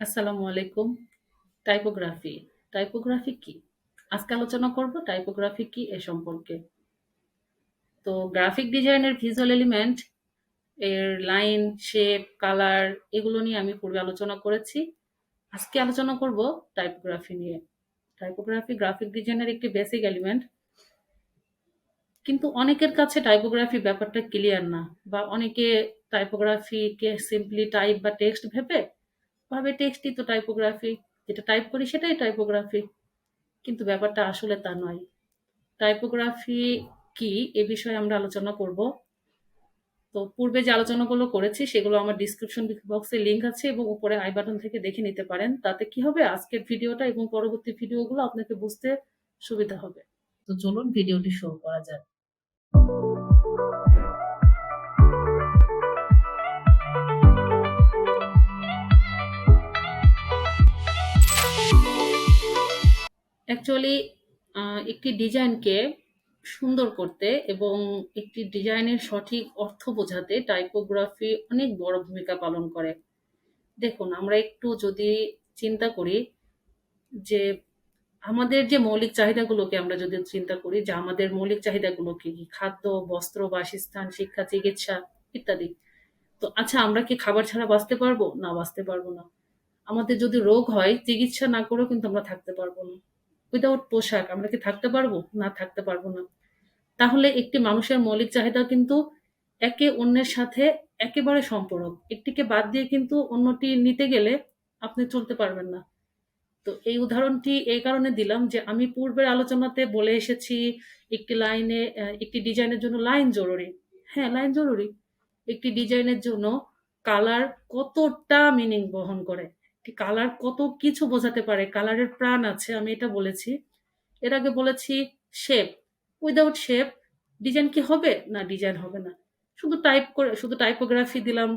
আসসালামু আলাইকুম। Typography. Typography কি? আজকে আলোচনা করব টাইপোগ্রাফি কি এ সম্পর্কে। তো গ্রাফিক ডিজাইনের ভিজুয়াল এলিমেন্ট এর লাইন, শেপ, কালার এগুলো নিয়ে আমি পূর্বে আলোচনা করেছি। আজকে আলোচনা করব টাইপোগ্রাফি নিয়ে। টাইপোগ্রাফি গ্রাফিক ডিজাইনের একটি বেসিক এলিমেন্ট। কিন্তু অনেকের কাছে টাইপোগ্রাফি ব্যাপারটা ক্লিয়ার না, বা অনেকে টাইপোগ্রাফিকে সিম্পলি টাইপ বা টেক্সট ভেবে ভাবে টেক্সটই তো টাইপোগ্রাফি, যেটা টাইপ করি সেটাই টাইপোগ্রাফি। কিন্তু ব্যাপারটা আসলে তা নয়। টাইপোগ্রাফি কি এ বিষয়ে আমরা আলোচনা করব। তো পূর্বে যে আলোচনাগুলো করেছি সেগুলো আমার ডিসক্রিপশন বক্সে লিংক আছে এবং উপরে আই বাটন থেকে দেখে নিতে পারেন। তাতে কি হবে, আজকের ভিডিওটা এবং পরবর্তী ভিডিওগুলো আপনাকে বুঝতে সুবিধা হবে। তো চলুন ভিডিওটি শুরু করা যাক। অ্যাকচুয়ালি একটি ডিজাইনকে সুন্দর করতে এবং একটি ডিজাইনের সঠিক অর্থ বোঝাতে টাইপোগ্রাফি অনেক বড় ভূমিকা পালন করে। দেখুন, আমরা একটু যদি চিন্তা করি যে আমাদের যে মৌলিক চাহিদাগুলোকে আমরা যদি চিন্তা করি যে আমাদের মৌলিক চাহিদাগুলো কি, কি? খাদ্য, বস্ত্র, বাসস্থান, শিক্ষা, চিকিৎসা ইত্যাদি। তো আচ্ছা, আমরা কি খাবার ছাড়া বাঁচতে পারবো? না, বাঁচতে পারবো না। আমাদের যদি রোগ হয়, চিকিৎসা না করেও কিন্তু আমরা থাকতে পারবো না। উইদাউট পোশাক আমরা কি থাকতে পারবো? না, থাকতে পারবো না। তাহলে একটি মানুষের মৌলিক চাহিদা কিন্তু একে অন্যের সাথে একেবারে সম্পূরক। একটিকে বাদ দিয়ে কিন্তু অন্যটি নিতে গেলে আপনি চলতে পারবেন না। তো এই উদাহরণটি এই কারণে দিলাম যে আমি পূর্বের আলোচনাতে বলে এসেছি একটি লাইনে একটি ডিজাইনের জন্য লাইন জরুরি। হ্যাঁ, লাইন জরুরি। একটি ডিজাইনের জন্য কালার কতটা মিনিং বহন করে। একটি কালার কত কিছু বোঝাতে পারে, কালারের প্রাণ আছে, আমি এটা বলেছি। এর আগে বলেছি শেপ। উইদাউট শেপ ডিজাইন কি হবে? না, ডিজাইন হবে না। শুধু টাইপ করে, শুধু টাইপোগ্রাফি দিলাম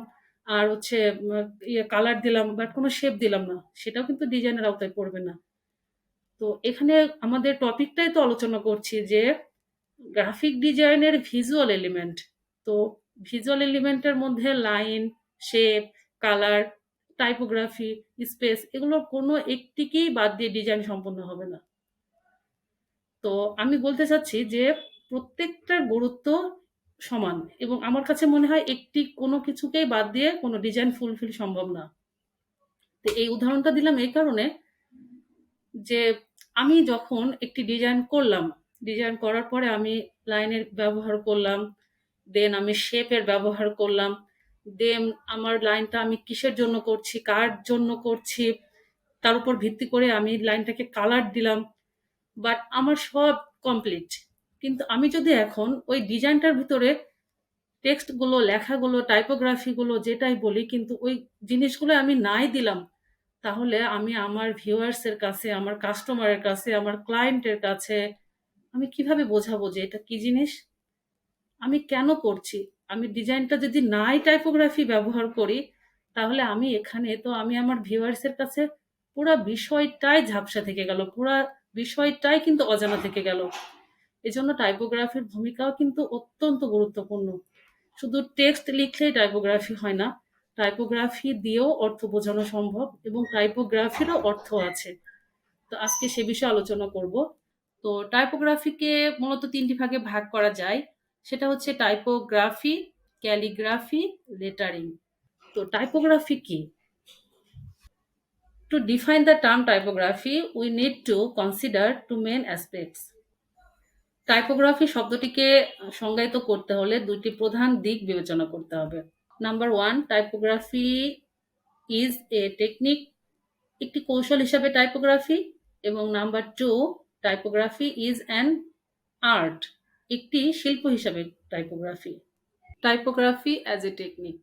আর হচ্ছে কালার দিলাম বাট কোনো শেপ দিলাম না, সেটাও কিন্তু ডিজাইনের আওতায় পড়বে না। তো এখানে আমাদের টপিকটাই তো আলোচনা করছি যে গ্রাফিক ডিজাইনের ভিজুয়াল এলিমেন্ট। তো ভিজুয়াল এলিমেন্টের মধ্যে line, shape, colour, typography, space এগুলোর কোনো একটিকেই বাদ দিয়ে ডিজাইন সম্পন্ন হবে না। তো আমি বলতে চাচ্ছি যে প্রত্যেকটার গুরুত্ব সমান, এবং আমার কাছে মনে হয় একটি কোনো কিছুকেই বাদ দিয়ে কোনো ডিজাইন ফুলফিল সম্ভব না। তো এই উদাহরণটা দিলাম এই কারণে যে আমি যখন একটি ডিজাইন করলাম, ডিজাইন করার পরে আমি লাইনের ব্যবহার করলাম, দেন আমি শেপের ব্যবহার করলাম, দেন আমার লাইনটা আমি কিসের জন্য করছি, কার জন্য করছি, তার উপর ভিত্তি করে আমি লাইনটাকে কালার দিলাম। বাট আমার সব কমপ্লিট। কিন্তু আমি যদি এখন ওই ডিজাইনটার ভিতরে টেক্সটগুলো, লেখাগুলো, টাইপোগ্রাফিগুলো যেটাই বলি কিন্তু ওই জিনিসগুলো আমি নাই দিলাম, তাহলে আমি আমার ভিউয়ার্সের কাছে, আমার কাস্টমারের কাছে, আমার ক্লায়েন্টের কাছে আমি কিভাবে বোঝাবো যে এটা কি জিনিস? আমি কেন করছি? আমি ডিজাইনটা যদি নাই টাইপোগ্রাফি ব্যবহার করি, তাহলে আমি এখানে তো আমি আমার ভিউয়ার্সের কাছে পুরা বিষয়টাই ঝাপসা থেকে গেল। পুরা বিষয়টাই কিন্তু অজানা থেকে গেল। এজন্য টাইপোগ্রাফির ভূমিকাও কিন্তু অত্যন্ত গুরুত্বপূর্ণ। শুধু টেক্সট লিখলেই টাইপোগ্রাফি হয় না। টাইপোগ্রাফি দিয়েও অর্থ বোঝানো সম্ভব এবং টাইপোগ্রাফিরও অর্থ আছে। তো আজকে সে বিষয়ে আলোচনা করব। তো টাইপোগ্রাফিকে মূলত ৩ টি ভাগে ভাগ করা যায়। সেটা হচ্ছে টাইপোগ্রাফি, ক্যালিগ্রাফি, লেটারিং। তো টাইপোগ্রাফি কি? To define the term typography, we need to consider two main aspects. Typography শব্দটিকে সংজ্ঞায়িত করতে হলে দুটি প্রধান দিক বিবেচনা করতে হবে। Number 1, typography is a technique, একটি কৌশল হিসাবে টাইপোগ্রাফি। এবং number 2, typography is an art, একটি শিল্প হিসাবে typography. Typography as a technique.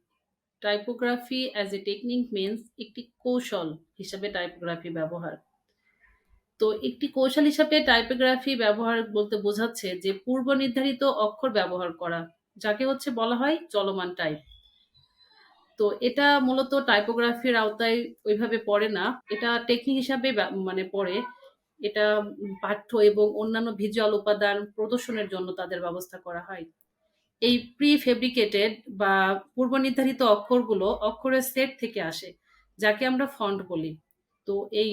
Typography as a technique means একটি কৌশল হিসাবে টাইপোগ্রাফি ব্যবহার। তো একটি কৌশল হিসাবে টাইপোগ্রাফি ব্যবহার বলতে বোঝাচ্ছে যে পূর্ব নির্ধারিত অক্ষর ব্যবহার করা, যাকে হচ্ছে বলা হয় চলমান টাইপ। তো এটা মূলত টাইপোগ্রাফির আওতায় ওইভাবে পড়ে না। এটা টেকনিক হিসাবে মানে পড়ে। এটা পাঠ্য এবং অন্যান্য ভিজুয়াল উপাদান প্রদর্শনের জন্য তাদের ব্যবস্থা করা হয়। এই প্রি ফেব্রিকেটেড বা পূর্ব নির্ধারিত অক্ষরগুলো অক্ষরের সেট থেকে আসে, যাকে আমরা ফন্ট বলি। তো এই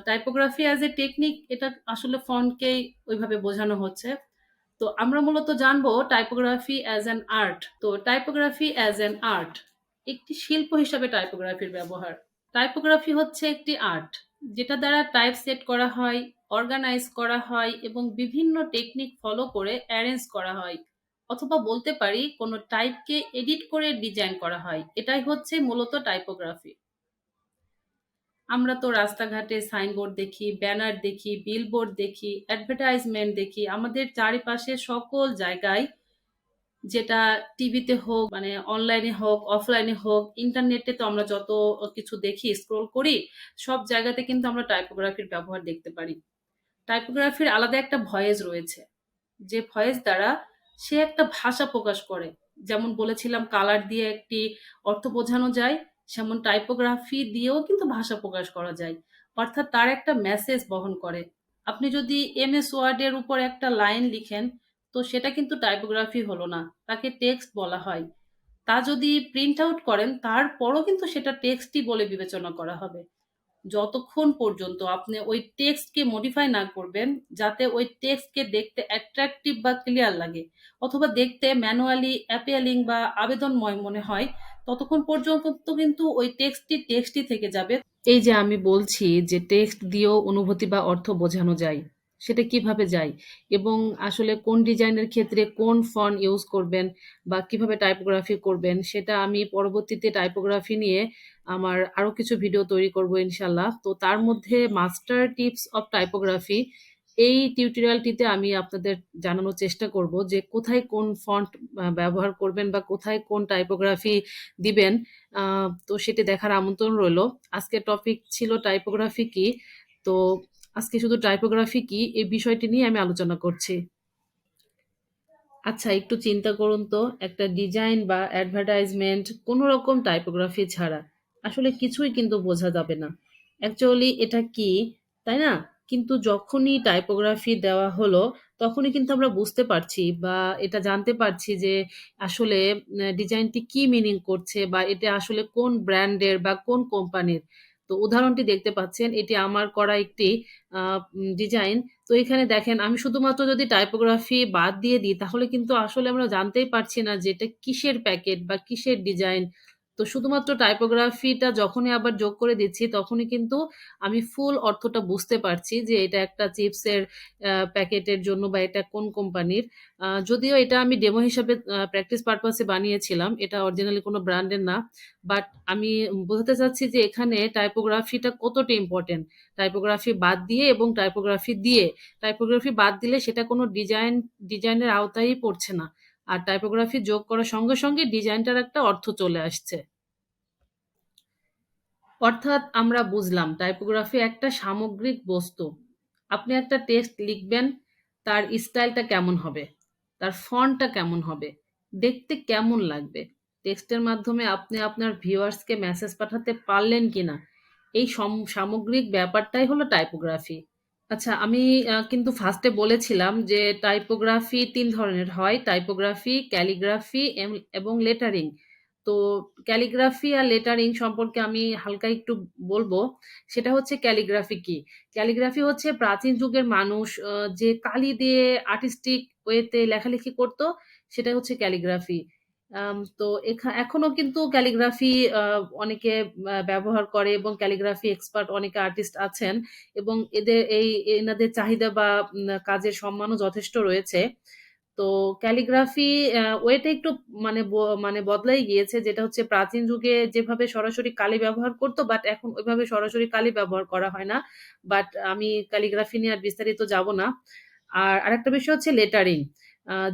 টাইপোগ্রাফি অ্যাজ এ টেকনিক, এটা আসলে ফন্টকেই ওইভাবে বোঝানো হচ্ছে। তো আমরা মূলত জানবো টাইপোগ্রাফি অ্যাজ অ্যান আর্ট। তো টাইপোগ্রাফি অ্যাজ অ্যান আর্ট, একটি শিল্প হিসাবে টাইপোগ্রাফির ব্যবহার। টাইপোগ্রাফি হচ্ছে একটি আর্ট, যেটা দ্বারা টাইপ সেট করা হয়, অর্গানাইজ করা হয় এবং বিভিন্ন টেকনিক ফলো করে অ্যারেঞ্জ করা হয়, অথবা বলতে পারি কোনো টাইপকে এডিট করে ডিজাইন করা হয়। এটাই হচ্ছে মূলত টাইপোগ্রাফি। আমরা তো রাস্তাঘাটে সাইনবোর্ড দেখি, ব্যানার দেখি, বিলবোর্ড দেখি, অ্যাডভার্টাইজমেন্ট দেখি আমাদের চারিপাশে সকল জায়গায়। যেটা টিভিতে হোক, মানে অনলাইনে হোক, অফলাইনে হোক, ইন্টারনেটে তো আমরা যত কিছু দেখি, স্ক্রল করি, সব জায়গাতে কিন্তু আমরা টাইপোগ্রাফির ব্যবহার দেখতে পারি। টাইপোগ্রাফির আলাদা একটা ভয়েস রয়েছে, যে ভয়েস দ্বারা সে একটা ভাষা প্রকাশ করে। যেমন বলেছিলাম কালার দিয়ে একটি অর্থ বোঝানো যায়, সেমন টাইপোগ্রাফি দিয়েও কিন্তু ভাষা প্রকাশ করা যায়। অর্থাৎ তার একটা মেসেজ বহন করে। আপনি যদি এমএস ওয়ার্ডের উপর একটা লাইন লিখেন, তো সেটা কিন্তু টাইপোগ্রাফি হলো না, তাকে টেক্সট বলা হয়। তা যদি প্রিন্ট আউট করেন, তারপরও কিন্তু সেটা টেক্সটই বলে বিবেচনা করা হবে, যতক্ষণ পর্যন্ত আপনি ওই টেক্সটকে মডিফাই না করবেন, যাতে ওই টেক্সটকে দেখতে অ্যাট্রাকটিভ বা ক্লিয়ার লাগে, অথবা দেখতে ম্যানুয়ালি অ্যাপিয়ালিং বা আবেদনময় মনে হয়, ততক্ষণ পর্যন্ত কিন্তু ওই টেক্সটটি টেক্সটই থেকে যাবে। এই যে আমি বলছি যে টেক্সট দিয়েও অনুভূতি বা অর্থ বোঝানো যায়, সেটা কিভাবে যায়, এবং আসলে কোন ডিজাইনের ক্ষেত্রে কোন ফন্ট ইউজ করবেন বা কিভাবে টাইপোগ্রাফি করবেন, সেটা আমি পরবর্তীতে টাইপোগ্রাফি নিয়ে আমার আরো কিছু ভিডিও তৈরি করব ইনশাল্লাহ। তো তার মধ্যে মাস্টার টিপস অফ টাইপোগ্রাফি, এই টিউটোরিয়ালটিতে আমি আপনাদের জানানোর চেষ্টা করব যে কোথায় কোন ফন্ট ব্যবহার করবেন বা কোথায় কোন টাইপোগ্রাফি দিবেন। তো সেটি দেখার আমন্ত্রণ রইলো। আজকের টপিক ছিল টাইপোগ্রাফি কি। তো আজকে শুধু টাইপোগ্রাফি কি এই বিষয়টি নিয়ে আমি আলোচনা করছি। আচ্ছা, একটু চিন্তা করুন তো, একটা ডিজাইন বা অ্যাডভার্টাইজমেন্ট কোনো রকম টাইপোগ্রাফি ছাড়া আসলে কিছুই কিন্তু বোঝা যাবে না অ্যাকচুয়ালি এটা কি, তাই না? কিন্তু যখনই টাইপোগ্রাফি দেওয়া হলো, তখনই কিন্তু আমরা বুঝতে পারছি বা এটা জানতে পারছি যে আসলে ডিজাইনটি কি মিনিং করছে, বা এটা আসলে কোন ব্র্যান্ডের বা কোন কোম্পানির। তো উদাহরণটি দেখতে পাচ্ছেন, এটি আমার করা একটি ডিজাইন। তো এখানে দেখেন, আমি শুধুমাত্র যদি টাইপোগ্রাফি বাদ দিয়ে দিই, তাহলে কিন্তু আসলে আমরা জানতেই পারছি না যে এটা কিসের প্যাকেট বা কিসের ডিজাইন। তো শুধুমাত্র টাইপোগ্রাফিটা যখনই আবার যোগ করে দিচ্ছি, তখনই কিন্তু আমি ফুল অর্থটা বুঝতে পারছি যে এটা একটা চিপসের প্যাকেটের জন্য বা এটা কোন কোম্পানির। যদিও এটা আমি ডেমো হিসাবে প্র্যাকটিস পারপাসে বানিয়েছিলাম, এটা অরিজিনালি কোনো ব্র্যান্ডের না। বাট আমি বোঝাতে চাচ্ছি যে এখানে টাইপোগ্রাফিটা কতটা ইম্পর্টেন্ট। টাইপোগ্রাফি বাদ দিয়ে এবং টাইপোগ্রাফি দিয়ে, টাইপোগ্রাফি বাদ দিলে সেটা কোনো ডিজাইনের আওতায়ই পড়ছে না। আর টাইপোগ্রাফি যোগ করার সঙ্গে সঙ্গে ডিজাইনটার একটা অর্থ চলে আসছে। অর্থাৎ আমরা বুঝলাম টাইপোগ্রাফি একটা সামগ্রিক বস্তু। আপনি একটা টেক্সট লিখবেন, তার স্টাইলটা কেমন হবে, তার ফন্টটা কেমন হবে, দেখতে কেমন লাগবে, টেক্সটের মাধ্যমে আপনি আপনার ভিউয়ার্সকে মেসেজ পাঠাতে পারলেন কিনা, এই সামগ্রিক ব্যাপারটাই হলো টাইপোগ্রাফি। আচ্ছা, আমি কিন্তু ফার্স্টে বলেছিলাম যে টাইপোগ্রাফি ৩ ধরনের হয়। টাইপোগ্রাফি, ক্যালিগ্রাফি এবং লেটারিং। তো ক্যালিগ্রাফি আর লেটারিং সম্পর্কে আমি হালকা একটু বলব। সেটা হচ্ছে ক্যালিগ্রাফি কি? ক্যালিগ্রাফি হচ্ছে প্রাচীন যুগের মানুষ যে কালি দিয়ে আর্টিস্টিক ওয়েতে লেখালেখি করত, সেটাই হচ্ছে ক্যালিগ্রাফি। তো এখনো কিন্তু ক্যালিগ্রাফি অনেকে ব্যবহার করে, এবং ক্যালিগ্রাফি এক্সপার্ট অনেকে আর্টিস্ট আছেন, এবং এনাদের চাহিদা বা কাজের সম্মানও যথেষ্ট রয়েছে। তো ক্যালিগ্রাফি ওয়েটা একটু মানে বদলাই গিয়েছে। যেটা হচ্ছে প্রাচীন যুগে যেভাবে সরাসরি কালি ব্যবহার করত, বাট এখন ওইভাবে সরাসরি কালি ব্যবহার করা হয় না। বাট আমি ক্যালিগ্রাফি নিয়ে আর বিস্তারিত যাব না। আর আরেকটা বিষয় হচ্ছে লেটারিং।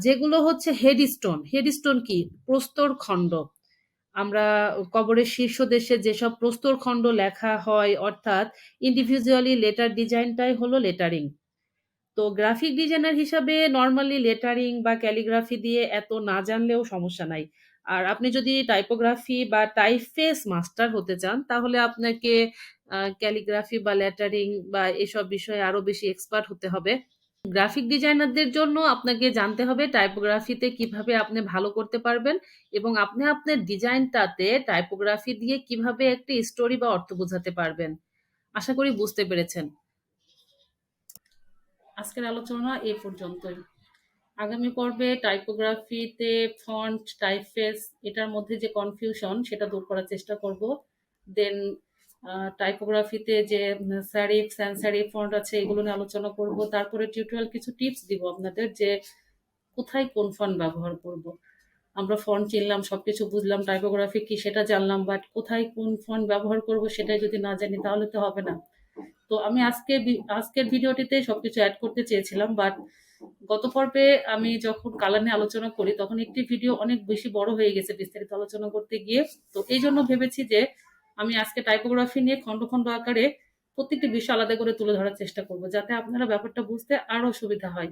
যেগুলো হচ্ছে হেডস্টোন। হেডস্টোন কি? প্রস্তরখণ্ড। আমরা কবরের শীর্ষদেশে যেসব প্রস্তরখণ্ড লেখা হয়, অর্থাৎ ইন্ডিভিজুয়ালি লেটার ডিজাইনটাই হলো লেটারিং। তো গ্রাফিক ডিজাইনার হিসাবে নরমালি লেটারিং বা ক্যালিগ্রাফি দিয়ে এত না জানলেও সমস্যা নাই। আর আপনি যদি টাইপোগ্রাফি বা টাইপফেস মাস্টার হতে চান, তাহলে আপনাকে ক্যালিগ্রাফি বা লেটারিং বা এসব বিষয়ে আরো বেশি এক্সপার্ট হতে হবে। গ্রাফিক ডিজাইনারদের জন্য আপনাকে জানতে হবে টাইপোগ্রাফিতে কিভাবে আপনি ভালো করতে পারবেন এবং আপনি আপনার ডিজাইনটাতে টাইপোগ্রাফি দিয়ে কিভাবে একটি স্টোরি বা অর্থ বোঝাতে পারবেন। আশা করি বুঝতে পেরেছেন। আজকের আলোচনা এ পর্যন্তই। আগামী পর্বে টাইপোগ্রাফিতে ফন্ট, টাইপফেস এটার মধ্যে যে কনফিউশন সেটা দূর করার চেষ্টা করব। দেন টাইপোগ্রাফিতে যে স্যারিফ, সান্স সেরিফ ফন্ট আছে এগুলো নিয়ে আলোচনা করব। তারপরে টিউটোরিয়াল কিছু টিপস দিব আপনাদের যে কোথায় কোন ফন্ট ব্যবহার করব। আমরা ফন্ট চিনলাম, সবকিছু বুঝলাম, টাইপোগ্রাফি কি সেটা জানলাম, বাট কোথায় কোন ফন্ট ব্যবহার করব সেটাই যদি না জানি তাহলে তো হবে না। তো আমি আজকের ভিডিওটিতে সবকিছু অ্যাড করতে চেয়েছিলাম, বাট গত পর্বে আমি যখন কালার নিয়ে আলোচনা করি তখন একটি ভিডিও অনেক বেশি বড় হয়ে গেছে বিস্তারিত আলোচনা করতে গিয়ে। তো এই জন্য ভেবেছি যে আমি আজকে টাইপোগ্রাফি নিয়ে খন্ড খন্ড আকারে প্রত্যেকটি বিষয় আলাদা করে তুলে ধরার চেষ্টা করব যাতে আপনারা ব্যাপারটা বুঝতে আরো সুবিধা হয়।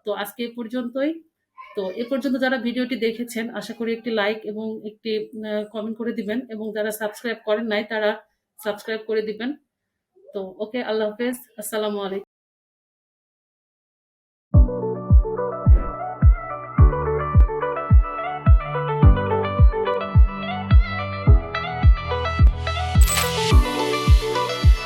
তো আজকে এ পর্যন্তই। তো এ পর্যন্ত যারা ভিডিওটি দেখেছেন আশা করি একটি লাইক এবং একটি কমেন্ট করে দিবেন এবং যারা সাবস্ক্রাইব করেন নাই তারা সাবস্ক্রাইব করে দিবেন। তো ওকে, আল্লাহ হাফেজ, আসসালামু আলাইকুম।